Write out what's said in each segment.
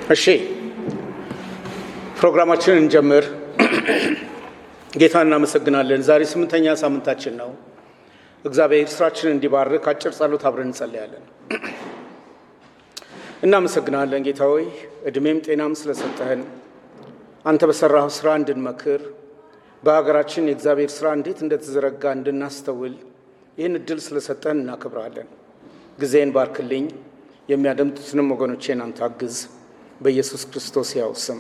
እሺ ፕሮግራማችንን እንጀምር። ጌታ እናመሰግናለን። ዛሬ 8ኛ ሳምንታችን ነው። እግዚአብሔር ስራችንን እንዲባርክ አጭር ጸሎት አብረን እንጸልያለን። እናመሰግናለን ጌታ ሆይ እድሜም ጤናም ስለሰጠህን፣ አንተ በሰራው ስራ እንድንመክር፣ በሀገራችን የእግዚአብሔር ስራ እንዴት እንደተዘረጋ እንድናስተውል ይህን እድል ስለሰጠህን እናከብራለን። ጊዜን ባርክልኝ፣ የሚያደምጡትንም ወገኖቼን አንተ አግዝ፣ በኢየሱስ ክርስቶስ ያው ስም።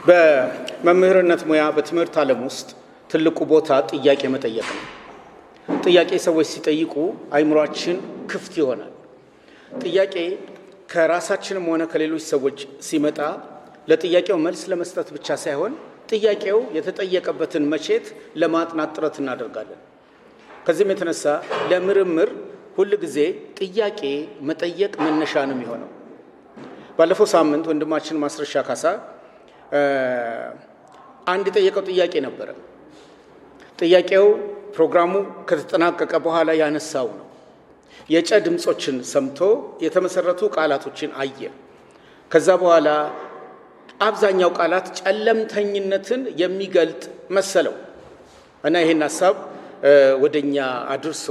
በመምህርነት ሙያ በትምህርት ዓለም ውስጥ ትልቁ ቦታ ጥያቄ መጠየቅ ነው። ጥያቄ ሰዎች ሲጠይቁ አይምሯችን ክፍት ይሆናል። ጥያቄ ከራሳችንም ሆነ ከሌሎች ሰዎች ሲመጣ ለጥያቄው መልስ ለመስጠት ብቻ ሳይሆን ጥያቄው የተጠየቀበትን መቼት ለማጥናት ጥረት እናደርጋለን። ከዚህም የተነሳ ለምርምር ሁል ጊዜ ጥያቄ መጠየቅ መነሻ ነው የሚሆነው። ባለፈው ሳምንት ወንድማችን ማስረሻ ካሳ አንድ የጠየቀው ጥያቄ ነበረ። ጥያቄው ፕሮግራሙ ከተጠናቀቀ በኋላ ያነሳው ነው። የጨ ድምጾችን ሰምቶ የተመሰረቱ ቃላቶችን አየ። ከዛ በኋላ አብዛኛው ቃላት ጨለምተኝነትን የሚገልጥ መሰለው እና ይሄን ሐሳብ ወደኛ አድርሶ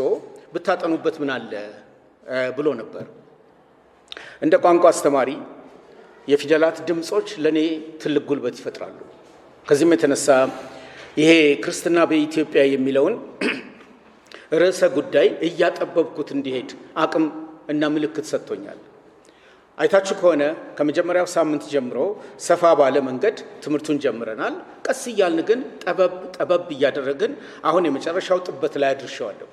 ብታጠኑበት ምን አለ ብሎ ነበር። እንደ ቋንቋ አስተማሪ የፊደላት ድምጾች ለኔ ትልቅ ጉልበት ይፈጥራሉ። ከዚህም የተነሳ ይሄ ክርስትና በኢትዮጵያ የሚለውን ርዕሰ ጉዳይ እያጠበብኩት እንዲሄድ አቅም እና ምልክት ሰጥቶኛል። አይታችሁ ከሆነ ከመጀመሪያው ሳምንት ጀምሮ ሰፋ ባለ መንገድ ትምህርቱን ጀምረናል። ቀስ እያልን ግን ጠበብ እያደረግን አሁን የመጨረሻው ጥበት ላይ አድርሻለሁ።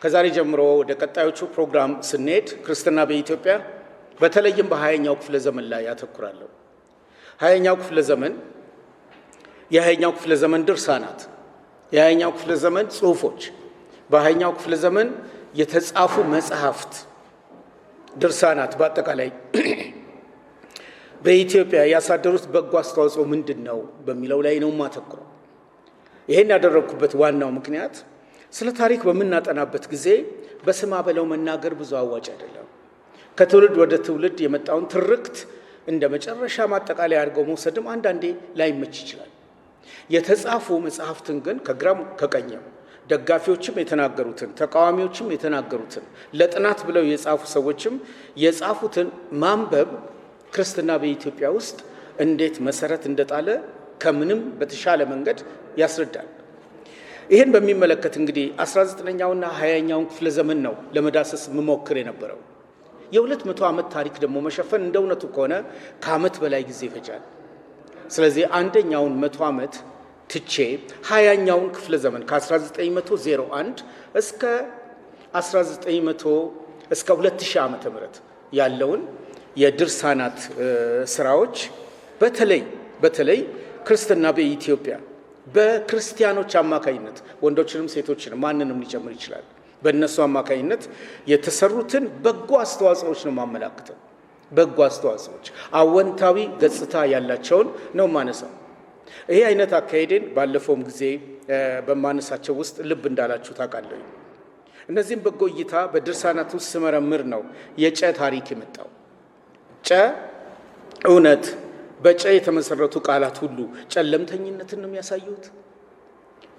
ከዛሬ ጀምሮ ወደ ቀጣዮቹ ፕሮግራም ስንሄድ ክርስትና በኢትዮጵያ በተለይም በ20ኛው ክፍለ ዘመን ላይ ያተኩራለሁ። 20ኛው ክፍለ ዘመን የ20ኛው ክፍለ ዘመን ድርሳናት፣ የ20ኛው ክፍለ ዘመን ጽሑፎች፣ በ20ኛው ክፍለ ዘመን የተጻፉ መጽሐፍት፣ ድርሳናት በአጠቃላይ በኢትዮጵያ ያሳደሩት በጎ አስተዋጽኦ ምንድን ነው በሚለው ላይ ነው ማተኩረው። ይሄን ያደረግኩበት ዋናው ምክንያት ስለ ታሪክ በምናጠናበት ጊዜ በስማ በለው መናገር ብዙ አዋጭ አይደለም። ከትውልድ ወደ ትውልድ የመጣውን ትርክት እንደ መጨረሻ ማጠቃለያ አድርገው መውሰድም አንዳንዴ ላይመች ይችላል። የተጻፉ መጽሐፍትን ግን ከግራም ከቀኝም ደጋፊዎችም የተናገሩትን ተቃዋሚዎችም የተናገሩትን ለጥናት ብለው የጻፉ ሰዎችም የጻፉትን ማንበብ ክርስትና በኢትዮጵያ ውስጥ እንዴት መሰረት እንደጣለ ከምንም በተሻለ መንገድ ያስረዳል። ይህን በሚመለከት እንግዲህ 19ኛውና 20ኛውን ክፍለ ዘመን ነው ለመዳሰስ መሞክር የነበረው። የ200 ዓመት ታሪክ ደግሞ መሸፈን እንደ እውነቱ ከሆነ ከዓመት በላይ ጊዜ ይፈጃል። ስለዚህ አንደኛውን 100 ዓመት ትቼ 20ኛውን ክፍለ ዘመን ከ1901 እስከ 2000 ዓመተ ምህረት ያለውን የድርሳናት ስራዎች በተለይ ክርስትና በኢትዮጵያ በክርስቲያኖች አማካኝነት ወንዶችንም ሴቶችንም ማንንም ሊጨምር ይችላል፣ በእነሱ አማካኝነት የተሰሩትን በጎ አስተዋጽኦች ነው ማመላክተው። በጎ አስተዋጽኦች አወንታዊ ገጽታ ያላቸውን ነው ማነሳው። ይሄ አይነት አካሄዴን ባለፈውም ጊዜ በማነሳቸው ውስጥ ልብ እንዳላችሁ ታውቃለሁ። እነዚህም በጎ እይታ በድርሳናት ውስጥ ስመረምር ነው የጨ ታሪክ የመጣው። ጨ እውነት በጨ የተመሰረቱ ቃላት ሁሉ ጨለምተኝነትን ነው የሚያሳዩት።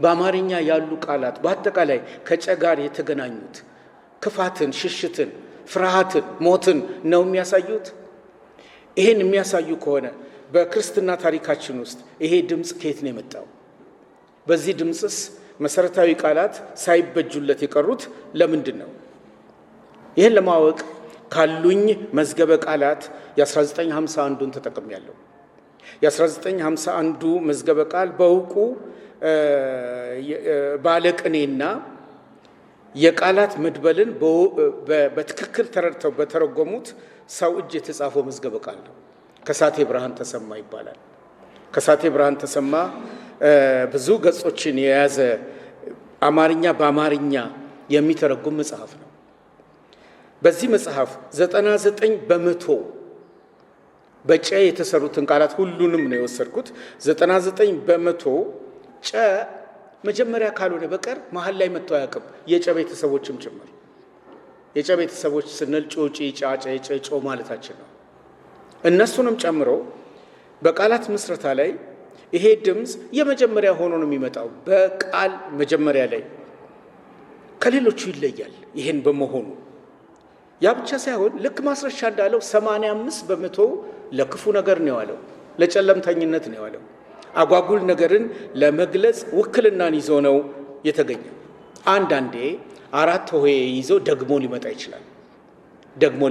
በአማርኛ ያሉ ቃላት በአጠቃላይ ከጨ ጋር የተገናኙት ክፋትን፣ ሽሽትን፣ ፍርሃትን፣ ሞትን ነው የሚያሳዩት። ይሄን የሚያሳዩ ከሆነ በክርስትና ታሪካችን ውስጥ ይሄ ድምፅ ከየት ነው የመጣው? በዚህ ድምፅስ መሰረታዊ ቃላት ሳይበጁለት የቀሩት ለምንድን ነው? ይህን ለማወቅ ካሉኝ መዝገበ ቃላት የ1951ን ተጠቅሜያለሁ። የ1951 መዝገበ ቃል በእውቁ ባለቅኔና የቃላት መድበልን በትክክል ተረድተው በተረጎሙት ሰው እጅ የተጻፈው መዝገበ ቃል ነው። ከሳቴ ብርሃን ተሰማ ይባላል። ከሳቴ ብርሃን ተሰማ ብዙ ገጾችን የያዘ አማርኛ በአማርኛ የሚተረጉም መጽሐፍ ነው። በዚህ መጽሐፍ 99% በጨ የተሰሩትን ቃላት ሁሉንም ነው የወሰድኩት። 99% ጨ መጀመሪያ ካልሆነ በቀር መሀል ላይ መጥቶ አያውቅም። የጨ ቤተሰቦችም ጭምር የጨ ቤተሰቦች ስንል ጩጪ፣ ጫጨ፣ ጨጮ ማለታችን ነው። እነሱንም ጨምሮ በቃላት ምስረታ ላይ ይሄ ድምፅ የመጀመሪያ ሆኖ ነው የሚመጣው። በቃል መጀመሪያ ላይ ከሌሎቹ ይለያል። ይሄን በመሆኑ ያ ብቻ ሳይሆን ልክ ማስረሻ እንዳለው 85% ለክፉ ነገር ነው ያለው፣ ለጨለምተኝነት ነው ያለው። አጓጉል ነገርን ለመግለጽ ውክልናን ይዞ ነው የተገኘ። አንዳንዴ 4 ሆሄ ይዞ ደግሞ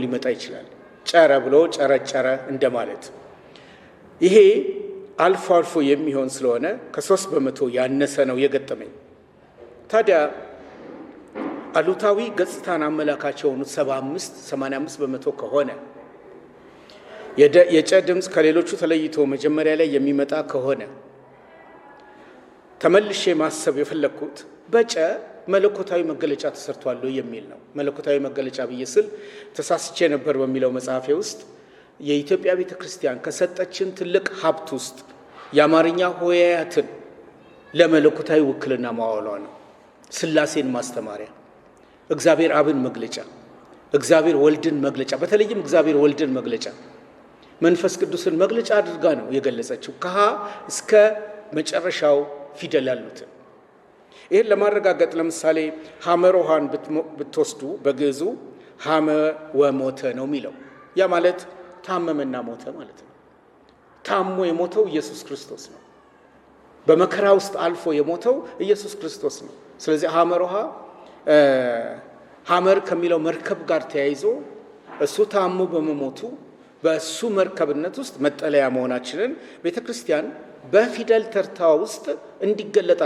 ሊመጣ ይችላል። ጨረ ብሎ ጨረጨረ እንደማለት። ይሄ አልፎ አልፎ የሚሆን ስለሆነ ከ3% ያነሰ ነው የገጠመኝ። ታዲያ አሉታዊ ገጽታን አመላካች የሆኑት 85% ከሆነ የጨ ድምፅ ከሌሎቹ ተለይቶ መጀመሪያ ላይ የሚመጣ ከሆነ ተመልሼ ማሰብ የፈለግኩት በጨ መለኮታዊ መገለጫ ተሰርቷል የሚል ነው። መለኮታዊ መገለጫ ብዬ ስል ተሳስቼ ነበር በሚለው መጽሐፌ ውስጥ የኢትዮጵያ ቤተ ክርስቲያን ከሰጠችን ትልቅ ሀብት ውስጥ የአማርኛ ሆሄያትን ለመለኮታዊ ውክልና ማዋሏ ነው። ሥላሴን ማስተማሪያ፣ እግዚአብሔር አብን መግለጫ፣ እግዚአብሔር ወልድን መግለጫ፣ በተለይም እግዚአብሔር ወልድን መግለጫ፣ መንፈስ ቅዱስን መግለጫ አድርጋ ነው የገለጸችው ከሀ እስከ መጨረሻው ፊደል ያሉትን። ይህን ለማረጋገጥ ለምሳሌ ሐመር ውሃን ብትወስዱ በግዕዙ ሐመ ወሞተ ነው የሚለው። ያ ማለት ታመመና ሞተ ማለት ነው። ታሞ የሞተው ኢየሱስ ክርስቶስ ነው። በመከራ ውስጥ አልፎ የሞተው ኢየሱስ ክርስቶስ ነው። ስለዚህ ሐመር ውሃ ሐመር ከሚለው መርከብ ጋር ተያይዞ እሱ ታሞ በመሞቱ በእሱ መርከብነት ውስጥ መጠለያ መሆናችንን ቤተ ክርስቲያን በፊደል ተርታ ውስጥ እንዲገለጥ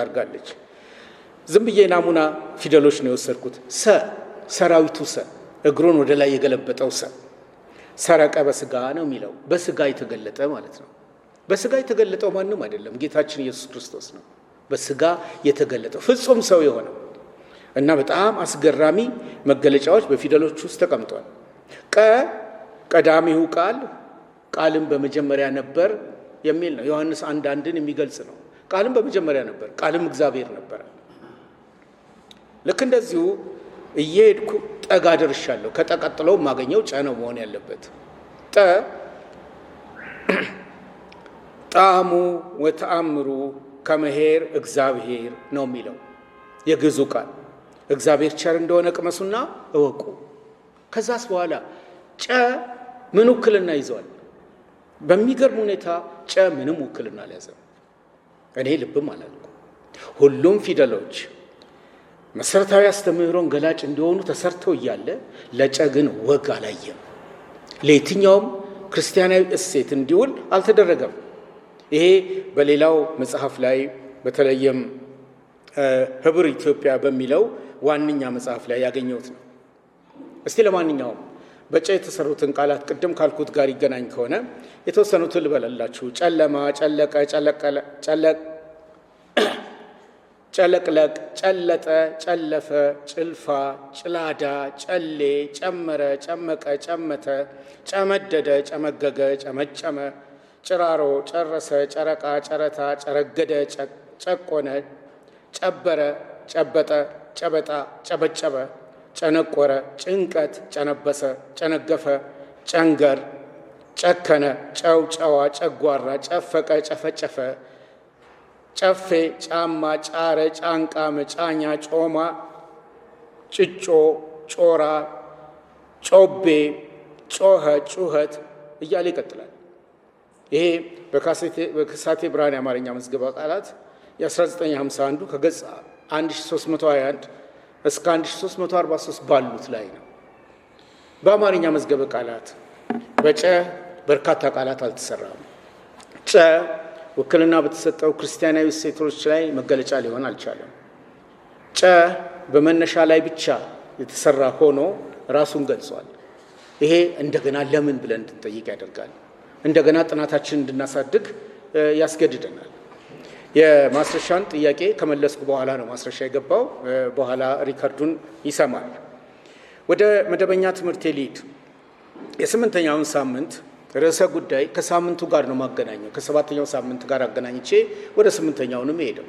አድርጋለች። ዝም ብዬ ናሙና ፊደሎች ነው የወሰድኩት። ሰራዊቱ ሰ፣ እግሩን ወደ ላይ የገለበጠው ሰ። ሰረቀ በስጋ ነው የሚለው፣ በስጋ የተገለጠ ማለት ነው። በስጋ የተገለጠው ማንም አይደለም፣ ጌታችን ኢየሱስ ክርስቶስ ነው። በስጋ የተገለጠው ፍጹም ሰው የሆነው እና በጣም አስገራሚ መገለጫዎች በፊደሎች ውስጥ ተቀምጧል። ቀዳሚው ቃልም በመጀመሪያ ነበር የሚል ነው። ዮሐንስ 1:1 የሚገልጽ ነው። ቃልም በመጀመሪያ ነበር፣ ቃልም እግዚአብሔር ነበር። ልክ እንደዚሁ እየሄድኩ ጠጋ ደርሻለሁ። ከጠቀጥለው የማገኘው ጨ ነው መሆን ያለበት። ጣዕሙ ወተአምሩ ከመሄር እግዚአብሔር ነው የሚለው የግዕዙ ቃል። እግዚአብሔር ቸር እንደሆነ ቅመሱና እወቁ። ከዛስ በኋላ ጨ ምን ውክልና ይዘዋል? በሚገርም ሁኔታ ጨ ምንም ውክልና አልያዘም። እኔ ልብም አላልኩ። ሁሉም ፊደሎች መሰረታዊ አስተምህሮን ገላጭ እንዲሆኑ ተሰርተው እያለ ለጨ ግን ወግ አላየም። ለየትኛውም ክርስቲያናዊ እሴት እንዲውል አልተደረገም። ይሄ በሌላው መጽሐፍ ላይ በተለይም ህብር ኢትዮጵያ በሚለው ዋነኛ መጽሐፍ ላይ ያገኘሁት ነው። እስቲ ለማንኛውም በጨ የተሰሩትን ቃላት ቅድም ካልኩት ጋር ይገናኝ ከሆነ የተወሰኑትን ልበላላችሁ። ጨለማ፣ ጨለቀ፣ ጨለቅለቅ፣ ጨለጠ፣ ጨለፈ፣ ጭልፋ፣ ጭላዳ፣ ጨሌ፣ ጨመረ፣ ጨመቀ፣ ጨመተ፣ ጨመደደ፣ ጨመገገ፣ ጨመጨመ፣ ጭራሮ፣ ጨረሰ፣ ጨረቃ፣ ጨረታ፣ ጨረገደ፣ ጨቆነ፣ ጨበረ፣ ጨበጠ፣ ጨበጣ፣ ጨበጨበ፣ ጨነቆረ፣ ጭንቀት፣ ጨነበሰ፣ ጨነገፈ፣ ጨንገር፣ ጨከነ፣ ጨው፣ ጨዋ፣ ጨጓራ፣ ጨፈቀ፣ ጨፈጨፈ፣ ጨፌ፣ ጫማ፣ ጫረ፣ ጫንቃ፣ መጫኛ፣ ጮማ፣ ጭጮ፣ ጮራ፣ ጮቤ፣ ጮኸ፣ ጩኸት እያለ ይቀጥላል። ይሄ በከሳቴ ብርሃን የአማርኛ መዝገበ ቃላት የ1951 ከገጽ 1321 እስከ 1343 ባሉት ላይ ነው። በአማርኛ መዝገበ ቃላት በጨ በርካታ ቃላት አልተሰራም። ጨ ውክልና በተሰጠው ክርስቲያናዊ እሴቶች ላይ መገለጫ ሊሆን አልቻለም። ጨ በመነሻ ላይ ብቻ የተሰራ ሆኖ ራሱን ገልጿል። ይሄ እንደገና ለምን ብለን እንድንጠይቅ ያደርጋል። እንደገና ጥናታችን እንድናሳድግ ያስገድደናል። የማስረሻን ጥያቄ ከመለስኩ በኋላ ነው ማስረሻ የገባው። በኋላ ሪከርዱን ይሰማል። ወደ መደበኛ ትምህርቴ ልሂድ። የስምንተኛውን ሳምንት ርዕሰ ጉዳይ ከሳምንቱ ጋር ነው ማገናኘው። ከሰባተኛው ሳምንት ጋር አገናኝቼ ወደ ስምንተኛውንም ሄደው።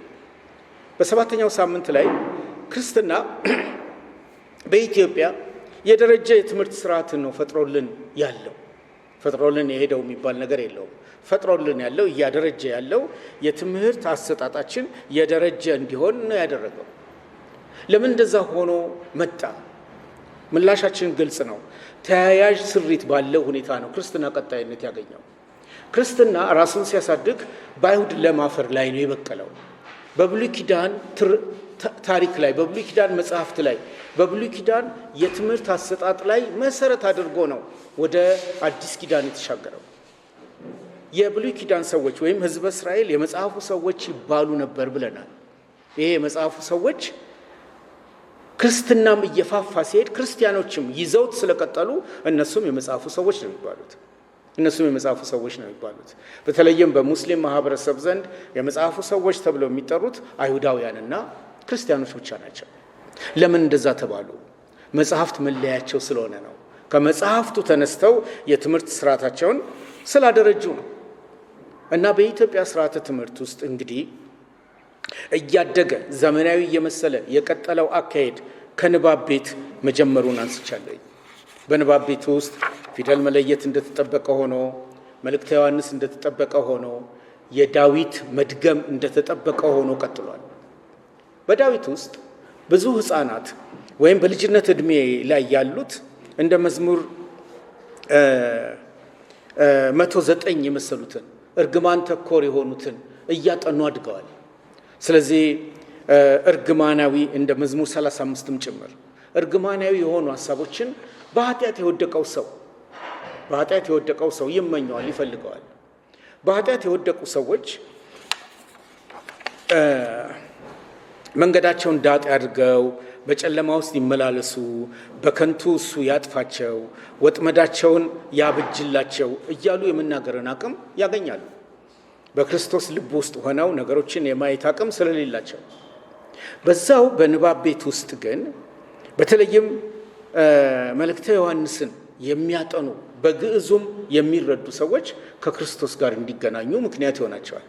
በሰባተኛው ሳምንት ላይ ክርስትና በኢትዮጵያ የደረጃ የትምህርት ስርዓትን ነው ፈጥሮልን ያለው። ፈጥሮልን የሄደው የሚባል ነገር የለውም። ፈጥሮልን ያለው እያደረጀ ያለው የትምህርት አሰጣጣችን የደረጀ እንዲሆን ነው ያደረገው። ለምን እንደዛ ሆኖ መጣ? ምላሻችን ግልጽ ነው። ተያያዥ ስሪት ባለው ሁኔታ ነው ክርስትና ቀጣይነት ያገኘው። ክርስትና ራሱን ሲያሳድግ በአይሁድ ለም አፈር ላይ ነው የበቀለው። በብሉይ ኪዳን ታሪክ ላይ፣ በብሉይ ኪዳን መጽሐፍት ላይ፣ በብሉይ ኪዳን የትምህርት አሰጣጥ ላይ መሰረት አድርጎ ነው ወደ አዲስ ኪዳን የተሻገረው። የብሉይ ኪዳን ሰዎች ወይም ሕዝበ እስራኤል የመጽሐፉ ሰዎች ይባሉ ነበር ብለናል። ይሄ የመጽሐፉ ሰዎች ክርስትናም እየፋፋ ሲሄድ ክርስቲያኖችም ይዘውት ስለቀጠሉ እነሱም የመጽሐፉ ሰዎች ነው የሚባሉት። በተለይም በሙስሊም ማህበረሰብ ዘንድ የመጽሐፉ ሰዎች ተብለው የሚጠሩት አይሁዳውያንና ክርስቲያኖች ብቻ ናቸው። ለምን እንደዛ ተባሉ? መጽሐፍት መለያቸው ስለሆነ ነው። ከመጽሐፍቱ ተነስተው የትምህርት ስርዓታቸውን ስላደረጁ ነው። እና በኢትዮጵያ ስርዓተ ትምህርት ውስጥ እንግዲህ እያደገ ዘመናዊ እየመሰለ የቀጠለው አካሄድ ከንባብ ቤት መጀመሩን አንስቻለሁ። በንባብ ቤት ውስጥ ፊደል መለየት እንደተጠበቀ ሆኖ፣ መልእክተ ዮሐንስ እንደተጠበቀ ሆኖ፣ የዳዊት መድገም እንደተጠበቀ ሆኖ ቀጥሏል። በዳዊት ውስጥ ብዙ ህፃናት ወይም በልጅነት ዕድሜ ላይ ያሉት እንደ መዝሙር 109 የመሰሉትን እርግማን ተኮር የሆኑትን እያጠኑ አድገዋል። ስለዚህ እርግማናዊ እንደ መዝሙር 35ም ጭምር እርግማናዊ የሆኑ ሀሳቦችን በኃጢአት የወደቀው ሰው ይመኘዋል፣ ይፈልገዋል። በኃጢአት የወደቁ ሰዎች መንገዳቸውን ዳጥ አድርገው በጨለማ ውስጥ ይመላለሱ፣ በከንቱ እሱ ያጥፋቸው፣ ወጥመዳቸውን ያብጅላቸው እያሉ የመናገርን አቅም ያገኛሉ። በክርስቶስ ልብ ውስጥ ሆነው ነገሮችን የማየት አቅም ስለሌላቸው። በዛው በንባብ ቤት ውስጥ ግን በተለይም መልእክተ ዮሐንስን የሚያጠኑ በግዕዙም የሚረዱ ሰዎች ከክርስቶስ ጋር እንዲገናኙ ምክንያት ይሆናቸዋል።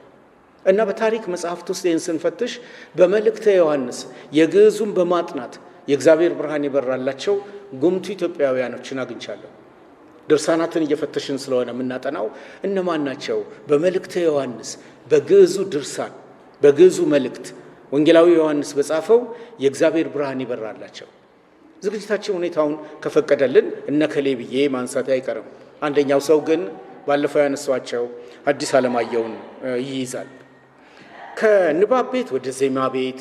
እና በታሪክ መጽሐፍት ውስጥ ይህን ስንፈትሽ በመልእክተ ዮሐንስ የግዕዙን በማጥናት የእግዚአብሔር ብርሃን የበራላቸው ጉምቱ ኢትዮጵያውያኖችን አግኝቻለሁ። ድርሳናትን እየፈተሽን ስለሆነ የምናጠናው እነማን ናቸው? በመልእክተ ዮሐንስ በግዕዙ ድርሳን በግዕዙ መልእክት ወንጌላዊ ዮሐንስ በጻፈው የእግዚአብሔር ብርሃን ይበራላቸው። ዝግጅታችን ሁኔታውን ከፈቀደልን እነከሌ ብዬ ማንሳት አይቀርም። አንደኛው ሰው ግን ባለፈው ያነሷቸው ሐዲስ ዓለማየሁን ይይዛል። ከንባብ ቤት ወደ ዜማ ቤት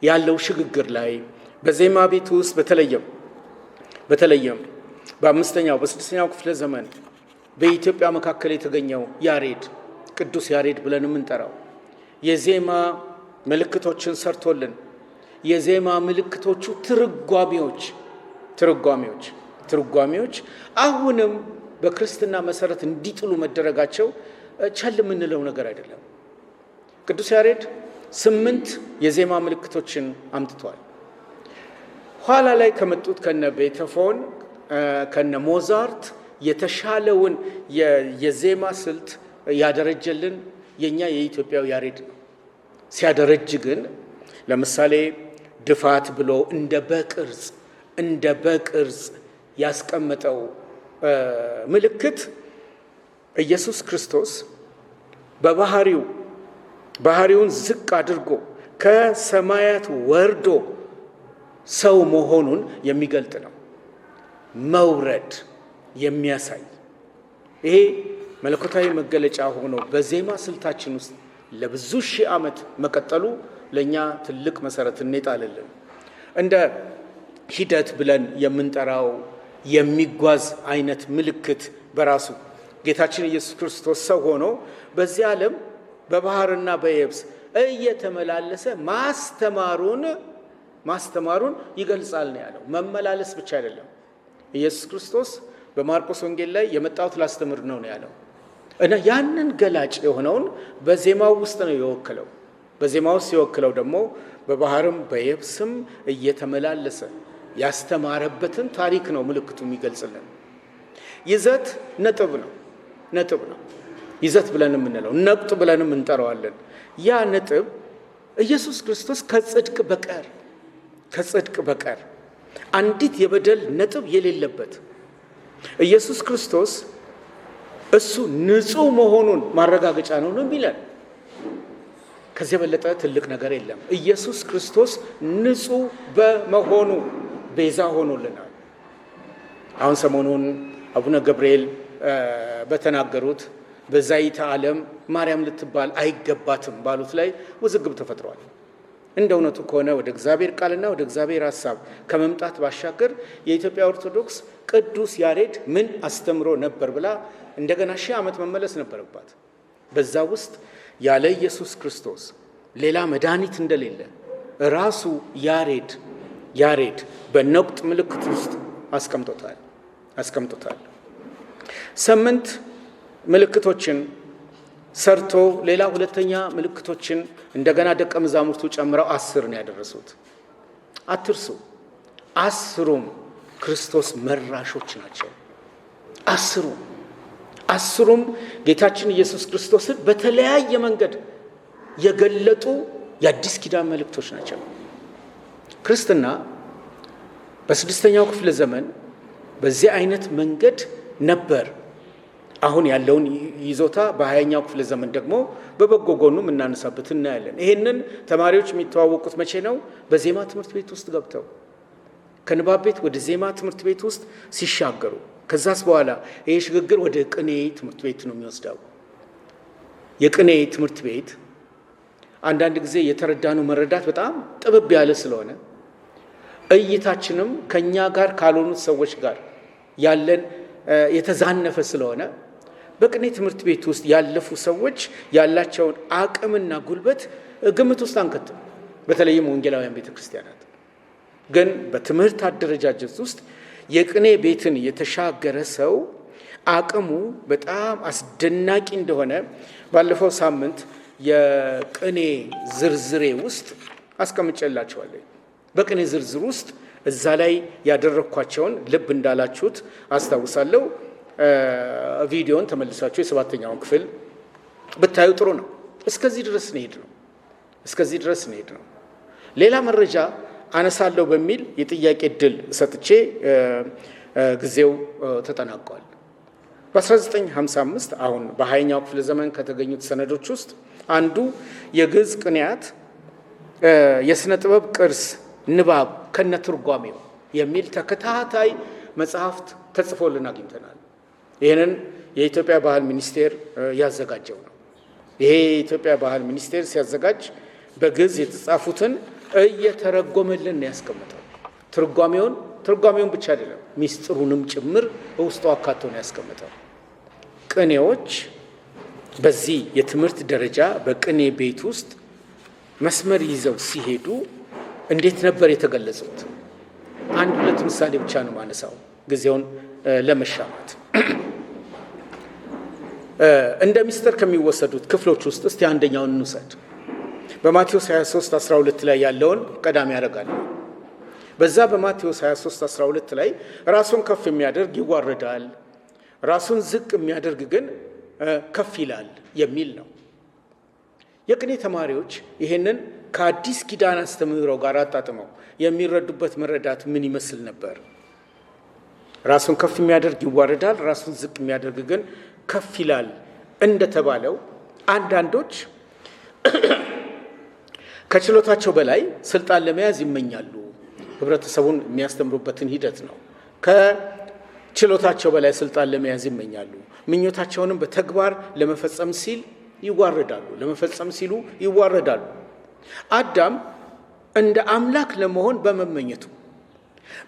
ያለው ሽግግር ላይ በዜማ ቤት ውስጥ በተለየም በአምስተኛው በስድስተኛው ክፍለ ዘመን በኢትዮጵያ መካከል የተገኘው ያሬድ ቅዱስ ያሬድ ብለን የምንጠራው የዜማ ምልክቶችን ሰርቶልን የዜማ ምልክቶቹ ትርጓሜዎች አሁንም በክርስትና መሰረት እንዲጥሉ መደረጋቸው ቸል የምንለው ነገር አይደለም። ቅዱስ ያሬድ 8 የዜማ ምልክቶችን አምጥቷል። ኋላ ላይ ከመጡት ከነ ቤተፎን ከነ ሞዛርት የተሻለውን የዜማ ስልት ያደረጀልን የኛ የኢትዮጵያው ያሬድ ነው። ሲያደረጅ ግን ለምሳሌ ድፋት ብሎ እንደ በቅርጽ ያስቀመጠው ምልክት ኢየሱስ ክርስቶስ ባህሪውን ዝቅ አድርጎ ከሰማያት ወርዶ ሰው መሆኑን የሚገልጥ ነው። መውረድ የሚያሳይ ይሄ መለኮታዊ መገለጫ ሆኖ በዜማ ስልታችን ውስጥ ለብዙ ሺህ ዓመት መቀጠሉ ለኛ ትልቅ መሰረት እንጣለልን። እንደ ሂደት ብለን የምንጠራው የሚጓዝ አይነት ምልክት በራሱ ጌታችን ኢየሱስ ክርስቶስ ሰው ሆኖ በዚህ ዓለም በባህርና በየብስ እየተመላለሰ ማስተማሩን ይገልጻል ነው ያለው። መመላለስ ብቻ አይደለም። ኢየሱስ ክርስቶስ በማርቆስ ወንጌል ላይ የመጣሁት ላስተምር ነው ያለው እና ያንን ገላጭ የሆነውን በዜማው ውስጥ ነው የወከለው። በዜማው ውስጥ የወከለው ደግሞ በባህርም በየብስም እየተመላለሰ ያስተማረበትን ታሪክ ነው ምልክቱ የሚገልጽልን። ይዘት ነጥብ ነው። ይዘት ብለን የምንለው ነጥብ ብለንም እንጠራዋለን። ያ ነጥብ ኢየሱስ ክርስቶስ ከጽድቅ በቀር አንዲት የበደል ነጥብ የሌለበት ኢየሱስ ክርስቶስ እሱ ንጹህ መሆኑን ማረጋገጫ ነው የሚለን። ከዚህ የበለጠ ትልቅ ነገር የለም። ኢየሱስ ክርስቶስ ንጹህ በመሆኑ ቤዛ ሆኖልናል። አሁን ሰሞኑን አቡነ ገብርኤል በተናገሩት በዛይታ ዓለም ማርያም ልትባል አይገባትም ባሉት ላይ ውዝግብ ተፈጥሯል። እንደ እውነቱ ከሆነ ወደ እግዚአብሔር ቃልና ወደ እግዚአብሔር ሐሳብ ከመምጣት ባሻገር የኢትዮጵያ ኦርቶዶክስ ቅዱስ ያሬድ ምን አስተምሮ ነበር ብላ እንደገና 1000 ዓመት መመለስ ነበረባት። በዛ ውስጥ ያለ ኢየሱስ ክርስቶስ ሌላ መድኃኒት እንደሌለ ራሱ ያሬድ በነቁጥ ምልክት ውስጥ አስቀምጦታል። 8 ምልክቶችን ሰርቶ ሌላ 2ኛ ምልክቶችን እንደገና ደቀ መዛሙርቱ ጨምረው 10 ነው ያደረሱት። አትርሱ፣ 10ሩም ክርስቶስ መራሾች ናቸው። 10ሩም ጌታችን ኢየሱስ ክርስቶስን በተለያየ መንገድ የገለጡ የአዲስ ኪዳን መልእክቶች ናቸው። ክርስትና በ6ኛው ክፍለ ዘመን በዚህ አይነት መንገድ ነበር። አሁን ያለውን ይዞታ በ20ኛው ክፍለ ዘመን ደግሞ በበጎ ጎኑ እናነሳበት እናያለን። ይሄንን ተማሪዎች የሚተዋወቁት መቼ ነው? በዜማ ትምህርት ቤት ውስጥ ገብተው ከንባብ ቤት ወደ ዜማ ትምህርት ቤት ውስጥ ሲሻገሩ፣ ከዛስ በኋላ ይሄ ሽግግር ወደ ቅኔ ትምህርት ቤት ነው የሚወስደው። የቅኔ ትምህርት ቤት አንዳንድ ጊዜ የተረዳነው መረዳት በጣም ጥብብ ያለ ስለሆነ እይታችንም ከኛ ጋር ካልሆኑት ሰዎች ጋር ያለን የተዛነፈ ስለሆነ በቅኔ ትምህርት ቤት ውስጥ ያለፉ ሰዎች ያላቸውን አቅምና ጉልበት ግምት ውስጥ አንከትም። በተለይም ወንጌላውያን ቤተክርስቲያናት ግን በትምህርት አደረጃጀት ውስጥ የቅኔ ቤትን የተሻገረ ሰው አቅሙ በጣም አስደናቂ እንደሆነ ባለፈው ሳምንት የቅኔ ዝርዝሬ ውስጥ አስቀምጬላችኋለሁ። በቅኔ ዝርዝር ውስጥ እዛ ላይ ያደረኳቸውን ልብ እንዳላችሁት አስታውሳለሁ። ቪዲዮን ተመልሳችሁ የ7ኛውን ክፍል ብታዩ ጥሩ ነው። እስከዚህ ድረስ እንሄድ ነው። ሌላ መረጃ አነሳለሁ በሚል የጥያቄ ድል ሰጥቼ ጊዜው ተጠናቋል። በ1955 አሁን በ20ኛው ክፍለ ዘመን ከተገኙት ሰነዶች ውስጥ አንዱ የግዕዝ ቅኔያት የሥነ ጥበብ ቅርስ ንባብ ከነትርጓሜው የሚል ተከታታይ መጽሐፍት ተጽፎልን አግኝተናል። ይህንን የኢትዮጵያ ባህል ሚኒስቴር ያዘጋጀው ነው። ይሄ የኢትዮጵያ ባህል ሚኒስቴር ሲያዘጋጅ በግዕዝ የተጻፉትን እየተረጎመልን ነው ያስቀመጠው። ትርጓሜውን ብቻ አይደለም ሚስጥሩንም ጭምር በውስጡ አካቶ ነው ያስቀመጠው። ቅኔዎች በዚህ የትምህርት ደረጃ በቅኔ ቤት ውስጥ መስመር ይዘው ሲሄዱ እንዴት ነበር የተገለጹት? 1-2 ምሳሌ ብቻ ነው ማነሳው ጊዜውን ለመሻማት። እንደ ሚስጥር ከሚወሰዱት ክፍሎች ውስጥ እስቲ አንደኛውን እንውሰድ። በማቴዎስ 23:12 ላይ ያለውን ቀዳሚ ያደርጋል። በዛ በማቴዎስ 23:12 ላይ ራሱን ከፍ የሚያደርግ ይዋረዳል፣ ራሱን ዝቅ የሚያደርግ ግን ከፍ ይላል የሚል ነው። የቅኔ ተማሪዎች ይሄንን ከአዲስ ኪዳን አስተምህሮ ጋር አጣጥመው የሚረዱበት መረዳት ምን ይመስል ነበር? ራሱን ከፍ የሚያደርግ ይዋረዳል፣ ራሱን ዝቅ የሚያደርግ ግን ከፍ ይላል እንደተባለው አንዳንዶች ከችሎታቸው በላይ ስልጣን ለመያዝ ይመኛሉ። ህብረተሰቡን የሚያስተምሩበትን ሂደት ነው። ከችሎታቸው በላይ ስልጣን ለመያዝ ይመኛሉ። ምኞታቸውንም በተግባር ለመፈጸም ሲሉ ይዋረዳሉ። አዳም እንደ አምላክ ለመሆን በመመኘቱ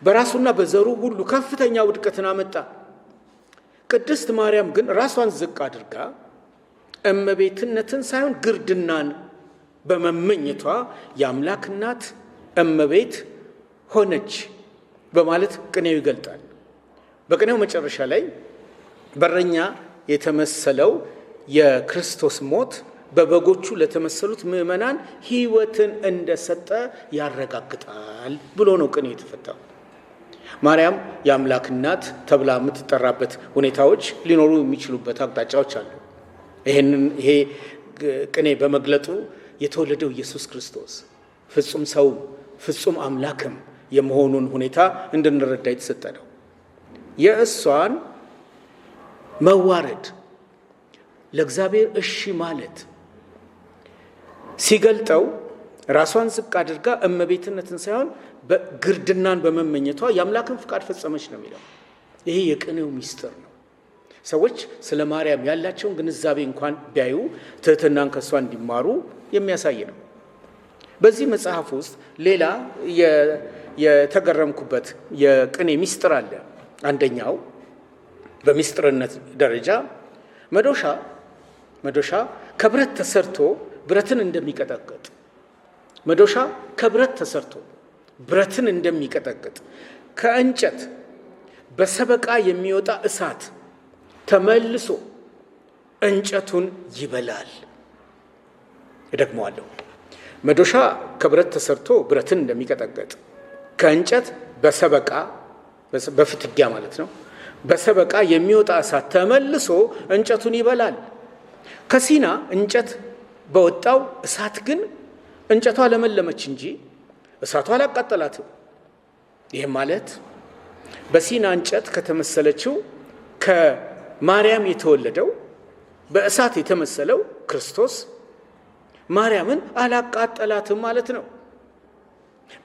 በራሱና በዘሩ ሁሉ ከፍተኛ ውድቀትን አመጣ። ቅድስት ማርያም ግን ራሷን ዝቅ አድርጋ እመቤትነትን ሳይሆን ግርድናን በመመኘቷ የአምላክ እናት እመቤት ሆነች በማለት ቅኔው ይገልጣል። በቅኔው መጨረሻ ላይ በረኛ የተመሰለው የክርስቶስ ሞት በበጎቹ ለተመሰሉት ምዕመናን ሕይወትን እንደሰጠ ያረጋግጣል ብሎ ነው ቅኔ የተፈታው። ማርያም የአምላክ እናት ተብላ የምትጠራበት ሁኔታዎች ሊኖሩ የሚችሉበት አቅጣጫዎች አሉ። ይሄ ቅኔ በመግለጡ የተወለደው ኢየሱስ ክርስቶስ ፍጹም ሰውም ፍጹም አምላክም የመሆኑን ሁኔታ እንድንረዳ የተሰጠ ነው። የእሷን መዋረድ ለእግዚአብሔር እሺ ማለት ሲገልጠው ራሷን ዝቅ አድርጋ እመቤትነትን ሳይሆን ግርድናን በመመኘቷ የአምላክን ፍቃድ ፈጸመች ነው የሚለው። ይሄ የቅኔው ሚስጥር ነው። ሰዎች ስለ ማርያም ያላቸውን ግንዛቤ እንኳን ቢያዩ ትህትናን ከእሷ እንዲማሩ የሚያሳይ ነው። በዚህ መጽሐፍ ውስጥ ሌላ የተገረምኩበት የቅኔ ሚስጥር አለ። አንደኛው በሚስጥርነት ደረጃ መዶሻ ከብረት ተሰርቶ ብረትን እንደሚቀጠቅጥ መዶሻ ከብረት ተሰርቶ ብረትን እንደሚቀጠቅጥ ከእንጨት በሰበቃ የሚወጣ እሳት ተመልሶ እንጨቱን ይበላል። እደግመዋለሁ። መዶሻ ከብረት ተሰርቶ ብረትን እንደሚቀጠቅጥ ከእንጨት በሰበቃ በፍትጊያ ማለት ነው በሰበቃ የሚወጣ እሳት ተመልሶ እንጨቱን ይበላል። ከሲና እንጨት በወጣው እሳት ግን እንጨቷ ለመለመች እንጂ እሳቷ አላቃጠላትም። ይህ ማለት በሲና እንጨት ከተመሰለችው ከማርያም የተወለደው በእሳት የተመሰለው ክርስቶስ ማርያምን አላቃጠላትም ማለት ነው።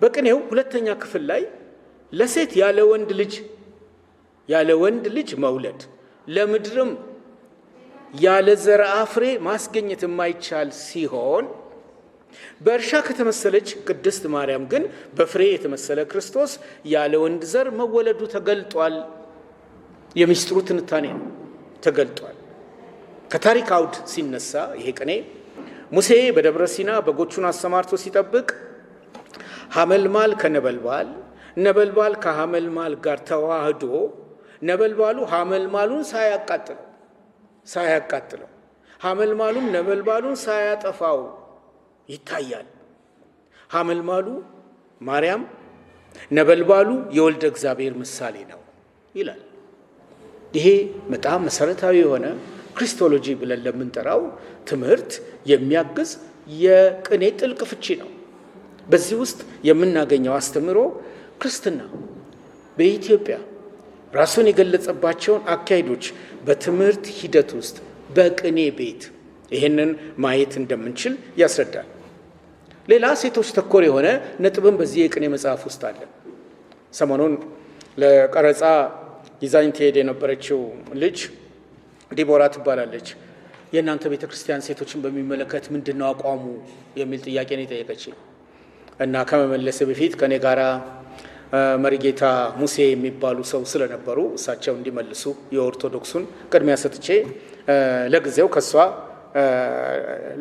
በቅኔው ሁለተኛ ክፍል ላይ ለሴት ያለ ወንድ ልጅ መውለድ ለምድርም ያለ ዘርአ ፍሬ ማስገኘት የማይቻል ሲሆን በእርሻ ከተመሰለች ቅድስት ማርያም ግን በፍሬ የተመሰለ ክርስቶስ ያለ ወንድ ዘር መወለዱ ተገልጧል። የሚስጥሩ ትንታኔ ነው። ተገልጧል። ከታሪክ አውድ ሲነሳ ይሄ ቅኔ ሙሴ በደብረ ሲና በጎቹን አሰማርቶ ሲጠብቅ ሐመልማል ከነበልባል ነበልባል ከሐመልማል ጋር ተዋህዶ ነበልባሉ ሐመልማሉን ሳያቃጥለው ሐመልማሉም ነበልባሉን ሳያጠፋው ይታያል። ሐመልማሉ ማርያም፣ ነበልባሉ የወልደ እግዚአብሔር ምሳሌ ነው ይላል። ይሄ በጣም መሰረታዊ የሆነ ክሪስቶሎጂ ብለን ለምንጠራው ትምህርት የሚያግዝ የቅኔ ጥልቅ ፍቺ ነው። በዚህ ውስጥ የምናገኘው አስተምህሮ ክርስትና በኢትዮጵያ ራሱን የገለጸባቸውን አካሄዶች በትምህርት ሂደት ውስጥ በቅኔ ቤት ይህንን ማየት እንደምንችል ያስረዳል። ሌላ ሴቶች ተኮር የሆነ ነጥብን በዚህ የቅኔ መጽሐፍ ውስጥ አለ። ሰሞኑን ለቀረጻ ይዛኝ ትሄድ የነበረችው ልጅ ዲቦራ ትባላለች። የእናንተ ቤተ ክርስቲያን ሴቶችን በሚመለከት ምንድነው አቋሙ የሚል ጥያቄ ነው የጠየቀችኝ እና ከመመለስ በፊት ከኔ ጋራ መሪጌታ ሙሴ የሚባሉ ሰው ስለነበሩ እሳቸው እንዲመልሱ የኦርቶዶክሱን ቅድሚያ ሰጥቼ ለጊዜው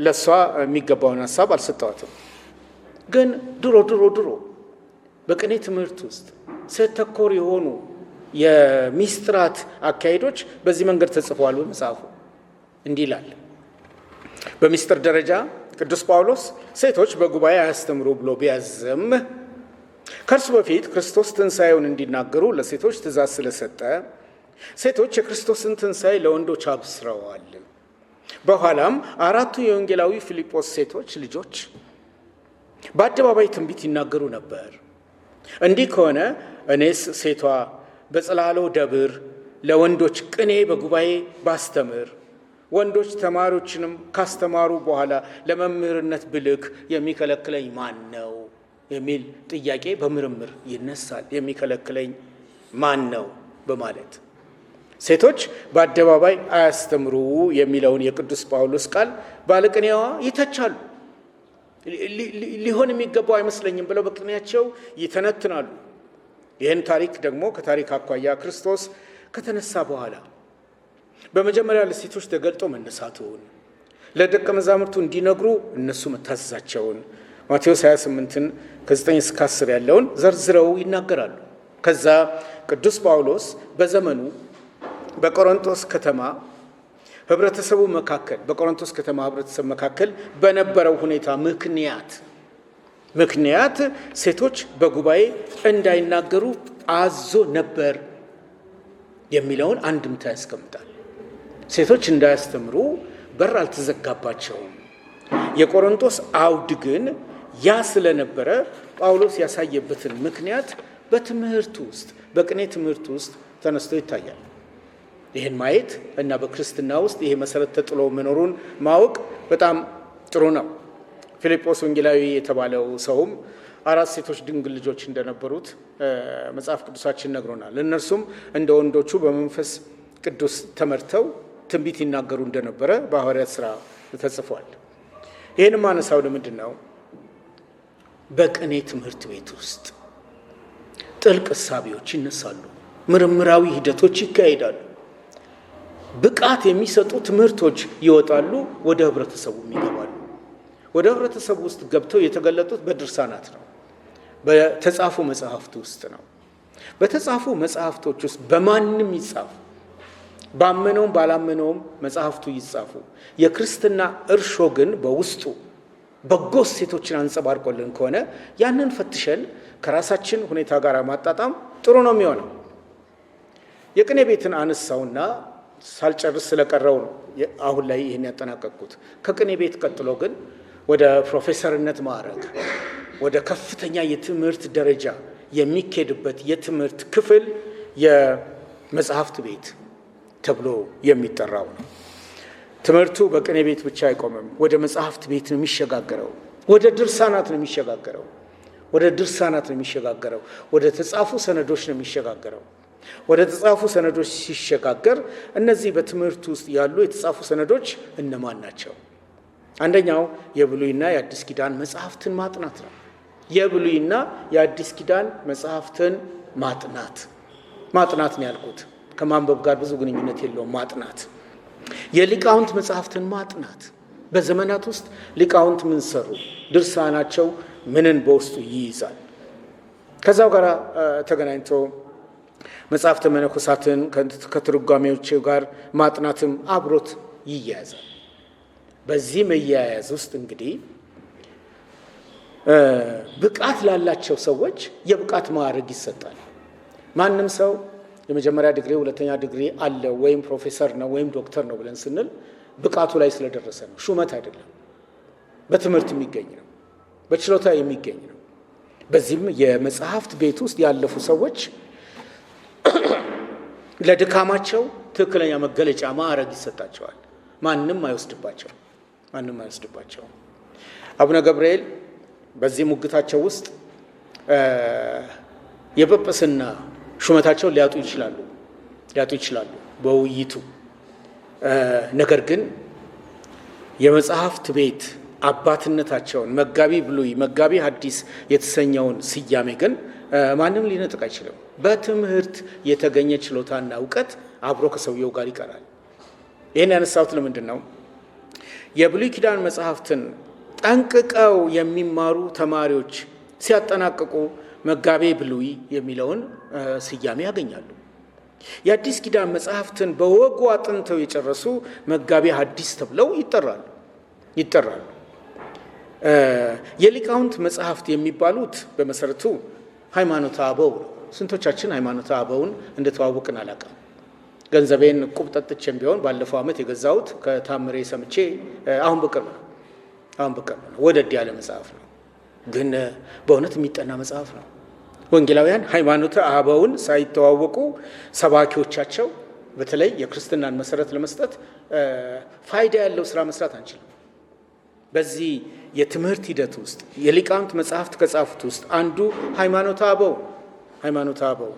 ለሷ የሚገባውን ሀሳብ አልሰጠዋትም። ግን ድሮ በቅኔ ትምህርት ውስጥ ሴት ተኮር የሆኑ የሚስጥራት አካሄዶች በዚህ መንገድ ተጽፈዋል። በመጽሐፉ እንዲህ ይላል። በሚስጥር ደረጃ ቅዱስ ጳውሎስ ሴቶች በጉባኤ አያስተምሩ ብሎ ቢያዝም ከእርሱ በፊት ክርስቶስ ትንሣኤውን እንዲናገሩ ለሴቶች ትእዛዝ ስለሰጠ ሴቶች የክርስቶስን ትንሣኤ ለወንዶች አብስረዋል። በኋላም አራቱ የወንጌላዊ ፊልጶስ ሴቶች ልጆች በአደባባይ ትንቢት ይናገሩ ነበር። እንዲህ ከሆነ እኔስ ሴቷ በጽላሎ ደብር ለወንዶች ቅኔ በጉባኤ ባስተምር ወንዶች ተማሪዎችንም ካስተማሩ በኋላ ለመምህርነት ብልክ የሚከለክለኝ ማን ነው የሚል ጥያቄ በምርምር ይነሳል። የሚከለክለኝ ማን ነው በማለት ሴቶች በአደባባይ አያስተምሩ የሚለውን የቅዱስ ጳውሎስ ቃል ባለቅኔዋ ይተቻሉ። ሊሆን የሚገባው አይመስለኝም ብለው በቅኔያቸው ይተነትናሉ። ይህን ታሪክ ደግሞ ከታሪክ አኳያ ክርስቶስ ከተነሳ በኋላ በመጀመሪያ ለሴቶች ተገልጦ መነሳቱን ለደቀ መዛሙርቱ እንዲነግሩ እነሱ መታዘዛቸውን ማቴዎስ 28 ከ9 እስከ 10 ያለውን ዘርዝረው ይናገራሉ። ከዛ ቅዱስ ጳውሎስ በዘመኑ በቆሮንቶስ ከተማ ህብረተሰብ መካከል በነበረው ሁኔታ ምክንያት ሴቶች በጉባኤ እንዳይናገሩ አዞ ነበር የሚለውን አንድምታ ያስቀምጣል። ሴቶች እንዳያስተምሩ በር አልተዘጋባቸውም። የቆሮንቶስ አውድ ግን ያ ስለነበረ ጳውሎስ ያሳየበትን ምክንያት በትምህርቱ ውስጥ በቅኔ ትምህርቱ ውስጥ ተነስቶ ይታያል። ይህን ማየት እና በክርስትና ውስጥ ይሄ መሰረት ተጥሎ መኖሩን ማወቅ በጣም ጥሩ ነው። ፊልጶስ ወንጌላዊ የተባለው ሰውም 4 ሴቶች ድንግል ልጆች እንደነበሩት መጽሐፍ ቅዱሳችን ነግሮናል። እነርሱም እንደ ወንዶቹ በመንፈስ ቅዱስ ተመርተው ትንቢት ይናገሩ እንደነበረ በሐዋርያት ሥራ ተጽፏል። ይህንም አነሳው ለምንድን ነው? በቅኔ ትምህርት ቤት ውስጥ ጥልቅ እሳቤዎች ይነሳሉ፣ ምርምራዊ ሂደቶች ይካሄዳሉ፣ ብቃት የሚሰጡ ትምህርቶች ይወጣሉ፣ ወደ ህብረተሰቡ ይገባሉ። ወደ ህብረተሰቡ ውስጥ ገብተው የተገለጡት በድርሳናት ነው፣ በተጻፉ መጽሐፍት ውስጥ ነው። በተጻፉ መጽሐፍቶች ውስጥ በማንም ይጻፉ፣ ባመነውም ባላመነውም መጽሐፍቱ ይጻፉ፣ የክርስትና እርሾ ግን በውስጡ በጎ ሴቶችን አንጸባርቆልን ከሆነ ያንን ፈትሸን ከራሳችን ሁኔታ ጋር ማጣጣም ጥሩ ነው የሚሆነው። የቅኔ ቤትን አነሳውና ሳልጨርስ ስለቀረው ነው አሁን ላይ ይህን ያጠናቀቅኩት። ከቅኔ ቤት ቀጥሎ ግን ወደ ፕሮፌሰርነት ማዕረግ፣ ወደ ከፍተኛ የትምህርት ደረጃ የሚኬድበት የትምህርት ክፍል የመጽሐፍት ቤት ተብሎ የሚጠራው ነው። ትምህርቱ በቅኔ ቤት ብቻ አይቆምም። ወደ መጽሐፍት ቤት ነው የሚሸጋገረው። ወደ ድርሳናት ነው የሚሸጋገረው። ወደ ድርሳናት ነው የሚሸጋገረው። ወደ ተጻፉ ሰነዶች ነው የሚሸጋገረው። ወደ ተጻፉ ሰነዶች ሲሸጋገር እነዚህ በትምህርቱ ውስጥ ያሉ የተጻፉ ሰነዶች እነማን ናቸው? አንደኛው የብሉይና የአዲስ ኪዳን መጽሐፍትን ማጥናት ነው። የብሉይና የአዲስ ኪዳን መጽሐፍትን ማጥናት ነው ያልኩት። ከማንበብ ጋር ብዙ ግንኙነት የለውም። ማጥናት የሊቃውንት መጽሐፍትን ማጥናት፣ በዘመናት ውስጥ ሊቃውንት ምን ሰሩ፣ ድርሳናቸው ምንን በውስጡ ይይዛል። ከዛው ጋር ተገናኝቶ መጽሐፍተ መነኮሳትን ከትርጓሜዎች ጋር ማጥናትም አብሮት ይያያዛል። በዚህ መያያዝ ውስጥ እንግዲህ ብቃት ላላቸው ሰዎች የብቃት ማዕረግ ይሰጣል። ማንም ሰው የመጀመሪያ ዲግሪ፣ ሁለተኛ ዲግሪ አለ ወይም ፕሮፌሰር ነው ወይም ዶክተር ነው ብለን ስንል ብቃቱ ላይ ስለደረሰ ነው። ሹመት አይደለም፣ በትምህርት የሚገኝ ነው፣ በችሎታ የሚገኝ ነው። በዚህም የመጽሐፍት ቤት ውስጥ ያለፉ ሰዎች ለድካማቸው ትክክለኛ መገለጫ ማዕረግ ይሰጣቸዋል። ማንም አይወስድባቸው። አቡነ ገብርኤል በዚህ ሙግታቸው ውስጥ የጵጵስና ሹመታቸውን ሊያጡ ይችላሉ በውይይቱ። ነገር ግን የመጽሐፍት ቤት አባትነታቸውን መጋቢ ብሉይ፣ መጋቢ ሐዲስ የተሰኘውን ስያሜ ግን ማንም ሊነጥቅ አይችልም። በትምህርት የተገኘ ችሎታና እውቀት አብሮ ከሰውየው ጋር ይቀራል። ይህን ያነሳሁት ለምንድን ነው? የብሉይ ኪዳን መጽሐፍትን ጠንቅቀው የሚማሩ ተማሪዎች ሲያጠናቅቁ መጋቤ ብሉይ የሚለውን ስያሜ ያገኛሉ። የአዲስ ኪዳን መጽሐፍትን በወጉ አጥንተው የጨረሱ መጋቤ ሐዲስ ተብለው ይጠራሉ። የሊቃውንት መጽሐፍት የሚባሉት በመሰረቱ ሃይማኖተ አበው ነው። ስንቶቻችን ሃይማኖተ አበውን እንደተዋወቅን አላውቅም። ገንዘቤን ቁብ ጠጥቼም ቢሆን ባለፈው ዓመት የገዛሁት ከታምሬ ሰምቼ አሁን በቅርብ ነው። ወደድ ያለ መጽሐፍ ነው፣ ግን በእውነት የሚጠና መጽሐፍ ነው። ወንጌላውያን ሃይማኖተ አበውን ሳይተዋወቁ ሰባኪዎቻቸው በተለይ የክርስትናን መሰረት ለመስጠት ፋይዳ ያለው ስራ መስራት አንችልም። በዚህ የትምህርት ሂደት ውስጥ የሊቃውንት መጽሐፍት ከጻፉት ውስጥ አንዱ ሃይማኖተ አበው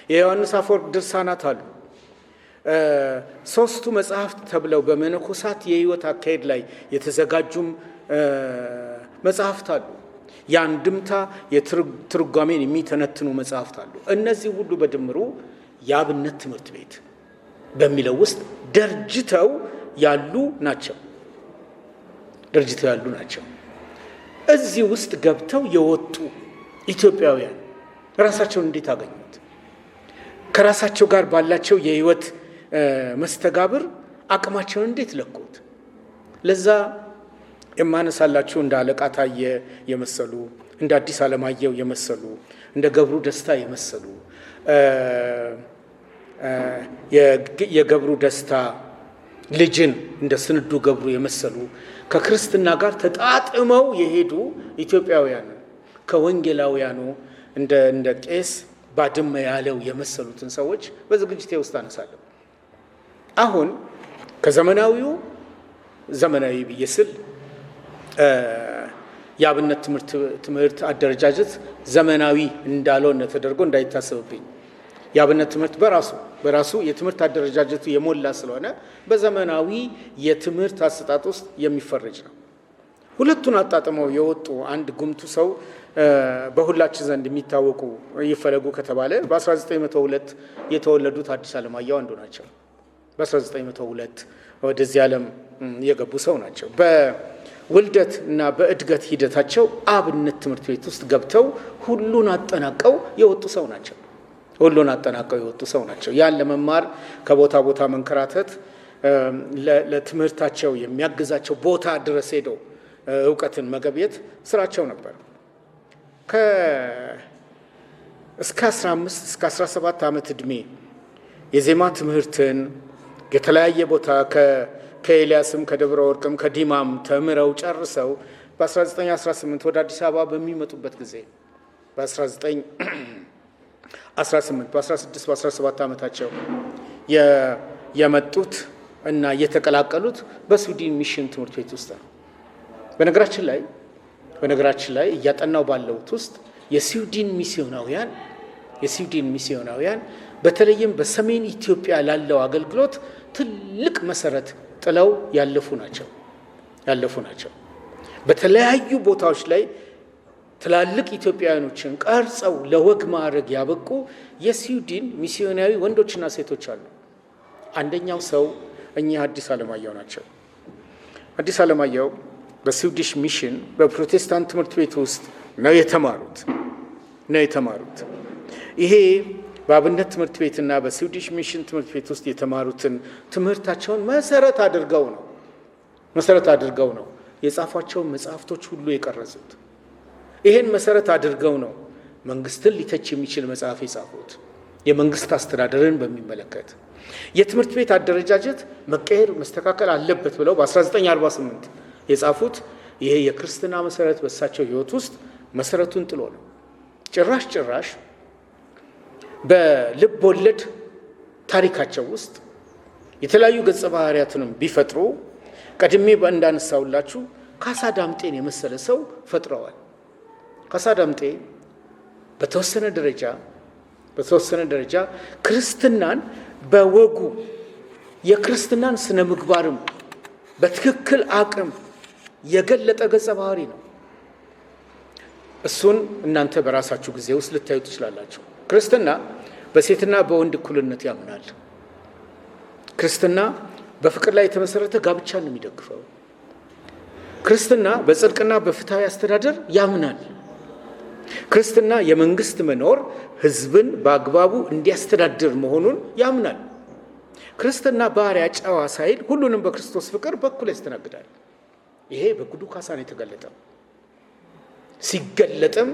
የዮሐንስ አፈወርቅ ድርሳናት አሉ። 3ቱ መጽሐፍት ተብለው በመነኮሳት የህይወት አካሄድ ላይ የተዘጋጁም መጽሐፍት አሉ። የአንድምታ የትርጓሜን የሚተነትኑ መጽሐፍት አሉ። እነዚህ ሁሉ በድምሩ የአብነት ትምህርት ቤት በሚለው ውስጥ ደርጅተው ያሉ ናቸው። እዚህ ውስጥ ገብተው የወጡ ኢትዮጵያውያን ራሳቸውን እንዴት አገኙት? ከራሳቸው ጋር ባላቸው የህይወት መስተጋብር አቅማቸውን እንዴት ለኩት? ለዛ የማነሳላችሁ እንደ አለቃ ታየ የመሰሉ፣ እንደ አዲስ አለማየሁ የመሰሉ፣ እንደ ገብሩ ደስታ የመሰሉ የገብሩ ደስታ ልጅን እንደ ስንዱ ገብሩ የመሰሉ ከክርስትና ጋር ተጣጥመው የሄዱ ኢትዮጵያውያን ከወንጌላውያኑ እንደ ቄስ ባድመ ያለው የመሰሉትን ሰዎች በዝግጅቴ ውስጥ አነሳለሁ። አሁን ከዘመናዊው ዘመናዊ ብዬ ስል የአብነት ትምህርት አደረጃጀት ዘመናዊ እንዳልሆነ ተደርጎ እንዳይታሰብብኝ። የአብነት ትምህርት በራሱ የትምህርት አደረጃጀቱ የሞላ ስለሆነ በዘመናዊ የትምህርት አሰጣጥ ውስጥ የሚፈረጅ ነው። ሁለቱን አጣጥመው የወጡ አንድ ጉምቱ ሰው በሁላችን ዘንድ የሚታወቁ ይፈለጉ ከተባለ በ1902 የተወለዱት አዲስ አለማየሁ አንዱ ናቸው። በ1902 ወደዚህ ዓለም የገቡ ሰው ናቸው። በውልደት እና በእድገት ሂደታቸው አብነት ትምህርት ቤት ውስጥ ገብተው ሁሉን አጠናቀው የወጡ ሰው ናቸው። ያን ለመማር ከቦታ ቦታ መንከራተት ለትምህርታቸው የሚያግዛቸው ቦታ ድረስ ሄደው እውቀትን መገብየት ስራቸው ነበር። እስከ 15 እስከ 17 ዓመት ዕድሜ የዜማ ትምህርትን የተለያየ ቦታ ከኤልያስም ከደብረ ወርቅም ከዲማም ተምረው ጨርሰው በ1918 ወደ አዲስ አበባ በሚመጡበት ጊዜ በ1918 በ16 በ17 ዓመታቸው የመጡት እና የተቀላቀሉት በስዊድን ሚሽን ትምህርት ቤት ውስጥ ነው። በነገራችን ላይ እያጠናው ባለውት ውስጥ የስዊድን ሚስዮናውያን በተለይም በሰሜን ኢትዮጵያ ላለው አገልግሎት ትልቅ መሰረት ጥለው ያለፉ ናቸው። በተለያዩ ቦታዎች ላይ ትላልቅ ኢትዮጵያውያኖችን ቀርጸው ለወግ ማዕረግ ያበቁ የስዊድን ሚስዮናዊ ወንዶችና ሴቶች አሉ። አንደኛው ሰው እኚህ አዲስ አለማየሁ ናቸው። አዲስ አለማየሁ በስዊዲሽ ሚሽን በፕሮቴስታንት ትምህርት ቤት ውስጥ ነው የተማሩት። ይሄ በአብነት ትምህርት ቤትና በስዊዲሽ ሚሽን ትምህርት ቤት ውስጥ የተማሩትን ትምህርታቸውን መሰረት አድርገው ነው የጻፏቸውን መጽሐፍቶች ሁሉ የቀረጹት። ይሄን መሰረት አድርገው ነው መንግስትን ሊተች የሚችል መጽሐፍ የጻፉት። የመንግስት አስተዳደርን በሚመለከት የትምህርት ቤት አደረጃጀት መቀየር መስተካከል አለበት ብለው በ1948 የጻፉት ይሄ የክርስትና መሰረት በሳቸው ህይወት ውስጥ መሰረቱን ጥሎ ነው። ጭራሽ በልብ ወለድ ታሪካቸው ውስጥ የተለያዩ ገጸ ባህሪያትንም ቢፈጥሩ ቀድሜ እንዳነሳውላችሁ ካሳ ዳምጤን የመሰለ ሰው ፈጥረዋል። ካሳ ዳምጤ በተወሰነ ደረጃ ክርስትናን በወጉ የክርስትናን ስነ ምግባርም በትክክል አቅም የገለጠ ገጸ ባህሪ ነው። እሱን እናንተ በራሳችሁ ጊዜ ውስጥ ልታዩ ትችላላችሁ። ክርስትና በሴትና በወንድ እኩልነት ያምናል። ክርስትና በፍቅር ላይ የተመሰረተ ጋብቻ ነው የሚደግፈው። ክርስትና በጽድቅና በፍትሃዊ አስተዳደር ያምናል። ክርስትና የመንግስት መኖር ህዝብን በአግባቡ እንዲያስተዳድር መሆኑን ያምናል። ክርስትና ባሪያ ጨዋ ሳይል ሁሉንም በክርስቶስ ፍቅር በኩል ያስተናግዳል። ይሄ በጉዱ ካሳ ነው የተገለጠው። ሲገለጥም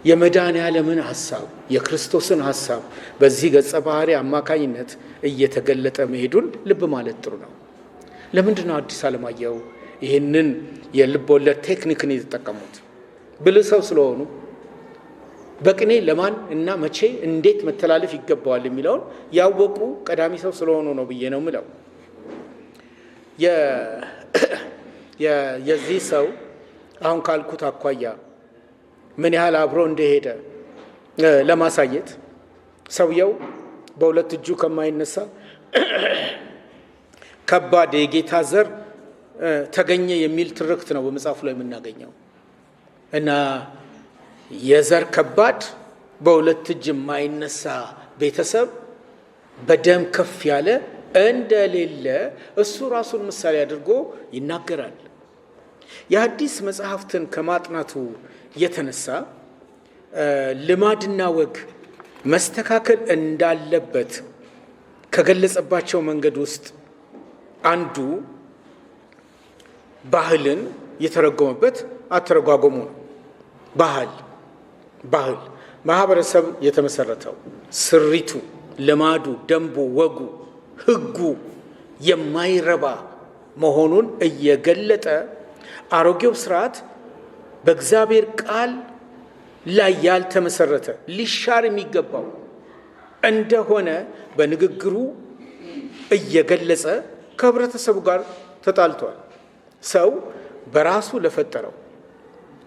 የመድኃኔዓለምን ሐሳብ የክርስቶስን ሐሳብ በዚህ ገጸ ባህሪ አማካኝነት እየተገለጠ መሄዱን ልብ ማለት ጥሩ ነው። ለምንድን ነው አዲስ አለማየሁ ይህንን የልብ ወለድ ቴክኒክን የተጠቀሙት? ብልህ ሰው ስለሆኑ በቅኔ ለማን እና መቼ እንዴት መተላለፍ ይገባዋል የሚለውን ያወቁ ቀዳሚ ሰው ስለሆኑ ነው ብዬ ነው ምለው። የዚህ ሰው አሁን ካልኩት አኳያ ምን ያህል አብሮ እንደሄደ ለማሳየት ሰውየው በሁለት እጁ ከማይነሳ ከባድ የጌታ ዘር ተገኘ የሚል ትርክት ነው በመጽሐፉ ላይ የምናገኘው እና የዘር ከባድ በሁለት እጅ የማይነሳ ቤተሰብ በደም ከፍ ያለ እንደሌለ እሱ ራሱን ምሳሌ አድርጎ ይናገራል። የሐዲስ መጽሐፍትን ከማጥናቱ የተነሳ ልማድና ወግ መስተካከል እንዳለበት ከገለጸባቸው መንገድ ውስጥ አንዱ ባህልን የተረጎመበት አተረጓጎሙ ነው። ባህል ማህበረሰብ የተመሰረተው ስሪቱ፣ ልማዱ፣ ደንቡ፣ ወጉ፣ ሕጉ የማይረባ መሆኑን እየገለጠ አሮጌው ስርዓት በእግዚአብሔር ቃል ላይ ያልተመሰረተ ሊሻር የሚገባው እንደሆነ በንግግሩ እየገለጸ ከህብረተሰቡ ጋር ተጣልቷል። ሰው በራሱ ለፈጠረው፣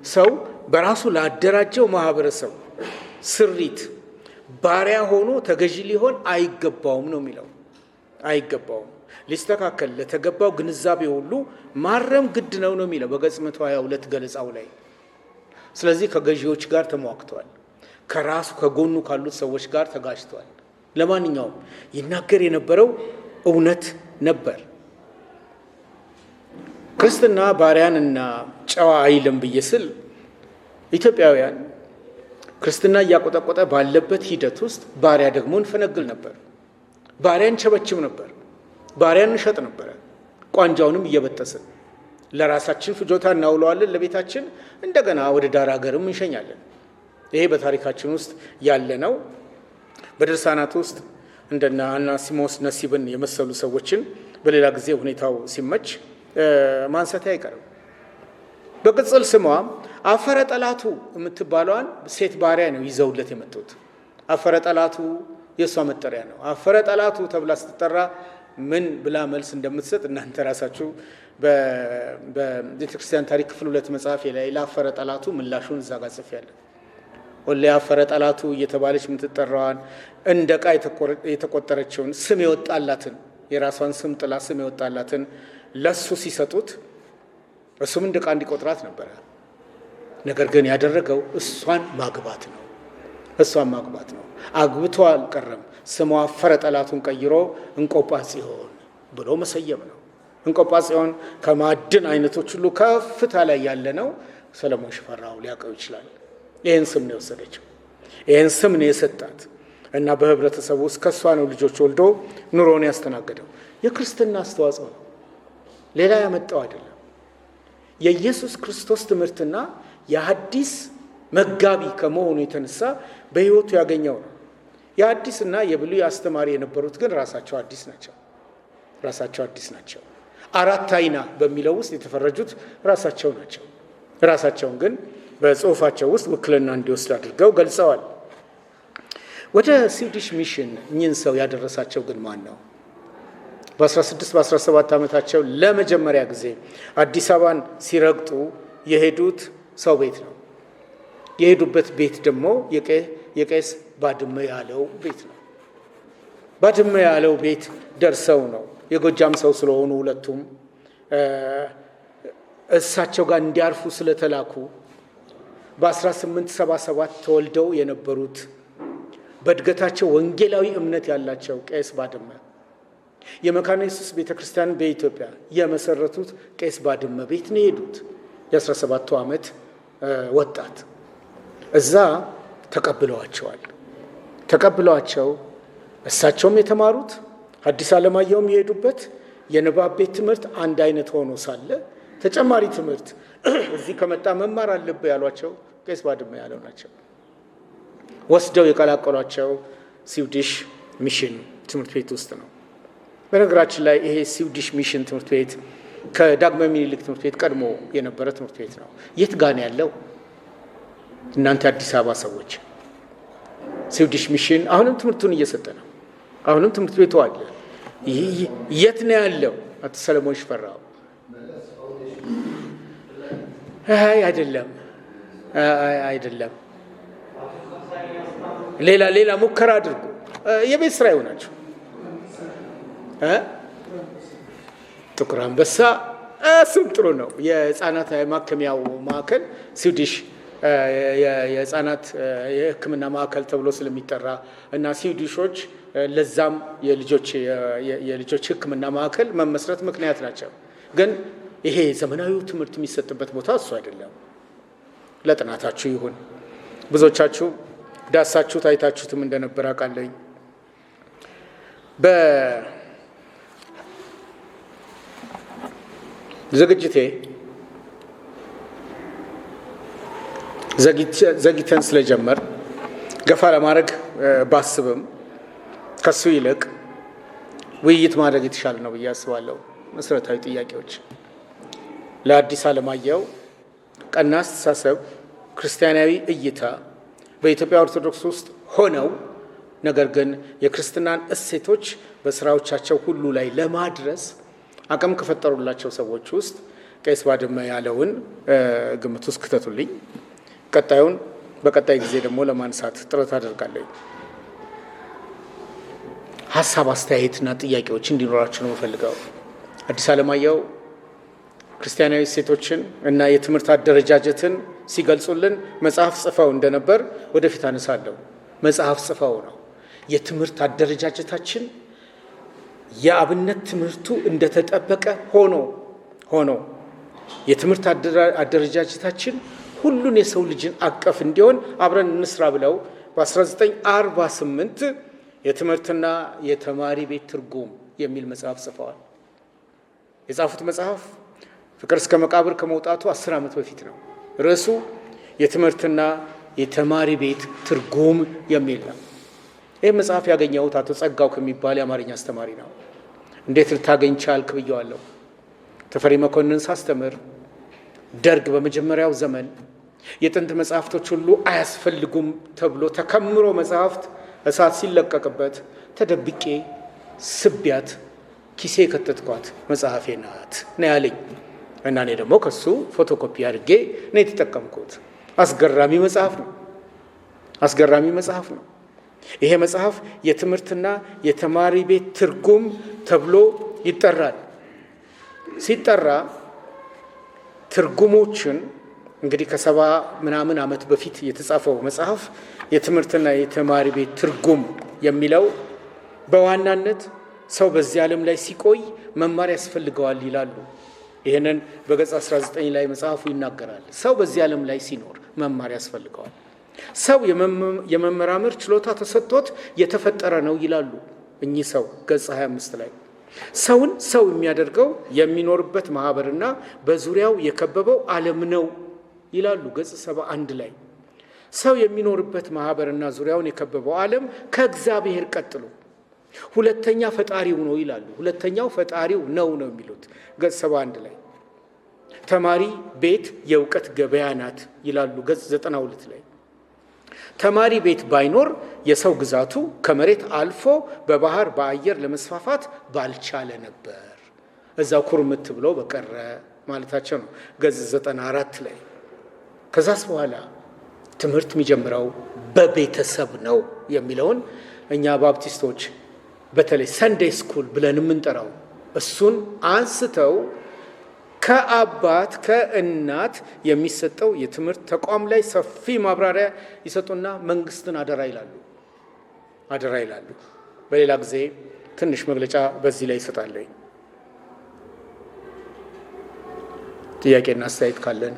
ሰው በራሱ ላደራጀው ማህበረሰብ ስሪት ባሪያ ሆኖ ተገዢ ሊሆን አይገባውም ነው የሚለው። አይገባውም። ሊስተካከል ለተገባው ግንዛቤ ሁሉ ማረም ግድ ነው ነው የሚለው በገጽ 122 ገለጻው ላይ። ስለዚህ ከገዢዎች ጋር ተሟግቷል። ከራሱ ከጎኑ ካሉት ሰዎች ጋር ተጋጭቷል። ለማንኛውም ይናገር የነበረው እውነት ነበር። ክርስትና ባሪያንና ጨዋ አይልም ብዬ ስል ኢትዮጵያውያን ክርስትና እያቆጠቆጠ ባለበት ሂደት ውስጥ ባሪያ ደግሞ እንፈነግል ነበር። ባሪያን ቸበችም ነበር። ባሪያን እንሸጥ ነበረ። ቋንጃውንም እየበጠስን ለራሳችን ፍጆታ እናውለዋለን፣ ለቤታችን እንደገና ወደ ዳር ሀገርም እንሸኛለን። ይሄ በታሪካችን ውስጥ ያለ ነው። በድርሳናት ውስጥ እንደና አናሲሞስ ነሲብን የመሰሉ ሰዎችን በሌላ ጊዜ ሁኔታው ሲመች ማንሳት አይቀርም። በቅጽል ስሟ አፈረ ጠላቱ የምትባለዋን ሴት ባሪያ ነው ይዘውለት የመጡት። አፈረ ጠላቱ የእሷ መጠሪያ ነው። አፈረ ጠላቱ ተብላ ስትጠራ ምን ብላ መልስ እንደምትሰጥ እናንተ ራሳችሁ በቤተክርስቲያን ታሪክ ክፍል 2 መጽሐፍ ላይ ላፈረ ጠላቱ ምላሹን እዛ ጋር ጽፌያለሁ። ሁሌ አፈረ ጠላቱ እየተባለች የምትጠራዋን እንደ ዕቃ የተቆጠረችውን ስም የወጣላትን የራሷን ስም ጥላ ስም የወጣላትን ለሱ ሲሰጡት እሱም እንደ ዕቃ እንዲቆጥራት ነበረ። ነገር ግን ያደረገው እሷን ማግባት ነው። እሷን ማግባት ነው። አግብቶ አልቀረም። ስሟ አፈረ ጠላቱን ቀይሮ እንቆጳጽዮን ብሎ መሰየም ነው። እንቆጳጽዮን ከማዕድን አይነቶች ሁሉ ከፍታ ላይ ያለ ነው። ሰለሞን ሽፈራው ሊያውቀው ይችላል። ይህን ስም ነው የወሰደችው። ይህን ስም ነው የሰጣት እና በህብረተሰቡ ውስጥ ከእሷ ነው ልጆች ወልዶ ኑሮን ያስተናገደው። የክርስትና አስተዋጽኦ ነው፣ ሌላ ያመጣው አይደለም። የኢየሱስ ክርስቶስ ትምህርትና የሐዲስ መጋቢ ከመሆኑ የተነሳ በህይወቱ ያገኘው ነው። የሐዲስና የብሉይ አስተማሪ የነበሩት ግን ራሳቸው አዲስ ናቸው። ራሳቸው አዲስ ናቸው። አራት አይና በሚለው ውስጥ የተፈረጁት ራሳቸው ናቸው። ራሳቸውን ግን በጽሁፋቸው ውስጥ ውክልና እንዲወስድ አድርገው ገልጸዋል። ወደ ስዊዲሽ ሚሽን እኚህን ሰው ያደረሳቸው ግን ማን ነው? በ16 በ17 ዓመታቸው ለመጀመሪያ ጊዜ አዲስ አበባን ሲረግጡ የሄዱት ሰው ቤት ነው። የሄዱበት ቤት ደግሞ የቄስ ባድመ ያለው ቤት ነው። ባድመ ያለው ቤት ደርሰው ነው የጎጃም ሰው ስለሆኑ ሁለቱም እሳቸው ጋር እንዲያርፉ ስለተላኩ በ1877 ተወልደው የነበሩት በእድገታቸው ወንጌላዊ እምነት ያላቸው ቄስ ባድመ የመካነ ኢየሱስ ቤተክርስቲያን በኢትዮጵያ የመሰረቱት ቄስ ባድመ ቤት ነው የሄዱት። የ17 ዓመት ወጣት እዛ ተቀብለዋቸዋል። ተቀብለዋቸው እሳቸውም የተማሩት ሐዲስ ዓለማየሁም የሄዱበት የንባብ ቤት ትምህርት አንድ አይነት ሆኖ ሳለ ተጨማሪ ትምህርት እዚህ ከመጣ መማር አለብህ ያሏቸው ቄስ ባድመ ያለው ናቸው። ወስደው የቀላቀሏቸው ስዊዲሽ ሚሽን ትምህርት ቤት ውስጥ ነው። በነገራችን ላይ ይሄ ስዊዲሽ ሚሽን ትምህርት ቤት ከዳግማዊ ምኒልክ ትምህርት ቤት ቀድሞ የነበረ ትምህርት ቤት ነው። የት ጋር ነው ያለው? እናንተ አዲስ አበባ ሰዎች ስዊዲሽ ሚሽን አሁንም ትምህርቱን እየሰጠ ነው። አሁንም ትምህርት ቤቱ አለ። የት ነው ያለው? አቶ ሰለሞን ሽፈራው አይደለም ሌላ ሙከራ አድርጉ። የቤት ስራ ይሆናችሁ። ጥቁር አንበሳ ስም ጥሩ ነው። የህፃናት ማከሚያው ማዕከል ስዊዲሽ የህፃናት የሕክምና ማዕከል ተብሎ ስለሚጠራ እና ስዊዲሾች ለዛም የልጆች ሕክምና ማዕከል መመስረት ምክንያት ናቸው። ግን ይሄ ዘመናዊው ትምህርት የሚሰጥበት ቦታ እሱ አይደለም። ለጥናታችሁ ይሁን። ብዙዎቻችሁ ዳሳችሁ ታይታችሁትም እንደነበር አውቃለሁ። በዝግጅቴ ዘግይተን ስለጀመር ገፋ ለማድረግ ባስብም ከሱ ይልቅ ውይይት ማድረግ የተሻለ ነው ብዬ አስባለሁ። መሰረታዊ ጥያቄዎች ለአዲስ አለማየሁ ቀና አስተሳሰብ፣ ክርስቲያናዊ እይታ በኢትዮጵያ ኦርቶዶክስ ውስጥ ሆነው ነገር ግን የክርስትናን እሴቶች በስራዎቻቸው ሁሉ ላይ ለማድረስ አቅም ከፈጠሩላቸው ሰዎች ውስጥ ቄስ ባድመ ያለውን ግምት ውስጥ ክተቱልኝ። ቀጣዩን በቀጣይ ጊዜ ደግሞ ለማንሳት ጥረት አደርጋለሁ። ሀሳብ አስተያየትና ጥያቄዎች እንዲኖራቸው ነው የምፈልገው። አዲስ አለማየሁ ክርስቲያናዊ እሴቶችን እና የትምህርት አደረጃጀትን ሲገልጹልን መጽሐፍ ጽፈው እንደነበር ወደፊት አነሳለሁ። መጽሐፍ ጽፈው ነው የትምህርት አደረጃጀታችን የአብነት ትምህርቱ እንደተጠበቀ ሆኖ የትምህርት አደረጃጀታችን ሁሉን የሰው ልጅን አቀፍ እንዲሆን አብረን እንስራ ብለው በ1948 የትምህርትና የተማሪ ቤት ትርጉም የሚል መጽሐፍ ጽፈዋል። የጻፉት መጽሐፍ ፍቅር እስከ መቃብር ከመውጣቱ 10 ዓመት በፊት ነው። ርዕሱ የትምህርትና የተማሪ ቤት ትርጉም የሚል ነው። ይህ መጽሐፍ ያገኘሁት አቶ ጸጋው ከሚባል የአማርኛ አስተማሪ ነው። እንዴት ልታገኝ ቻልክ ብየዋለሁ። ተፈሪ መኮንን ሳስተምር ደርግ በመጀመሪያው ዘመን የጥንት መጽሐፍቶች ሁሉ አያስፈልጉም ተብሎ ተከምሮ መጽሐፍት እሳት ሲለቀቅበት ተደብቄ ስቢያት ኪሴ ከተትኳት መጽሐፌ ናት ነው ያለኝ እና እኔ ደግሞ ከሱ ፎቶኮፒ አድርጌ ነው የተጠቀምኩት። አስገራሚ መጽሐፍ ነው። ይሄ መጽሐፍ የትምህርትና የተማሪ ቤት ትርጉም ተብሎ ይጠራል። ሲጠራ ትርጉሞችን እንግዲህ ከ70 ምናምን ዓመት በፊት የተጻፈው መጽሐፍ የትምህርትና የተማሪ ቤት ትርጉም የሚለው በዋናነት ሰው በዚህ ዓለም ላይ ሲቆይ መማር ያስፈልገዋል ይላሉ። ይህንን በገጽ 19 ላይ መጽሐፉ ይናገራል። ሰው በዚህ ዓለም ላይ ሲኖር መማር ያስፈልገዋል። ሰው የመመራመር ችሎታ ተሰጥቶት የተፈጠረ ነው ይላሉ እኚህ ሰው ገጽ 25 ላይ። ሰውን ሰው የሚያደርገው የሚኖርበት ማህበርና በዙሪያው የከበበው ዓለም ነው ይላሉ ገጽ 71 ላይ። ሰው የሚኖርበት ማህበርና ዙሪያውን የከበበው ዓለም ከእግዚአብሔር ቀጥሎ ሁለተኛ ፈጣሪው ነው ይላሉ። ሁለተኛው ፈጣሪው ነው የሚሉት ገጽ 71 ላይ። ተማሪ ቤት የእውቀት ገበያ ናት ይላሉ ገጽ 92 ላይ። ተማሪ ቤት ባይኖር የሰው ግዛቱ ከመሬት አልፎ በባህር በአየር ለመስፋፋት ባልቻለ ነበር፣ እዛው ኩርምት ብሎ በቀረ ማለታቸው ነው ገጽ 94 ላይ። ከዛስ በኋላ ትምህርት የሚጀምረው በቤተሰብ ነው የሚለውን እኛ ባፕቲስቶች በተለይ ሰንዴይ ስኩል ብለን የምንጠራው እሱን አንስተው ከአባት ከእናት የሚሰጠው የትምህርት ተቋም ላይ ሰፊ ማብራሪያ ይሰጡና መንግስትን አደራ ይላሉ። በሌላ ጊዜ ትንሽ መግለጫ በዚህ ላይ ይሰጣለኝ። ጥያቄና አስተያየት ካለን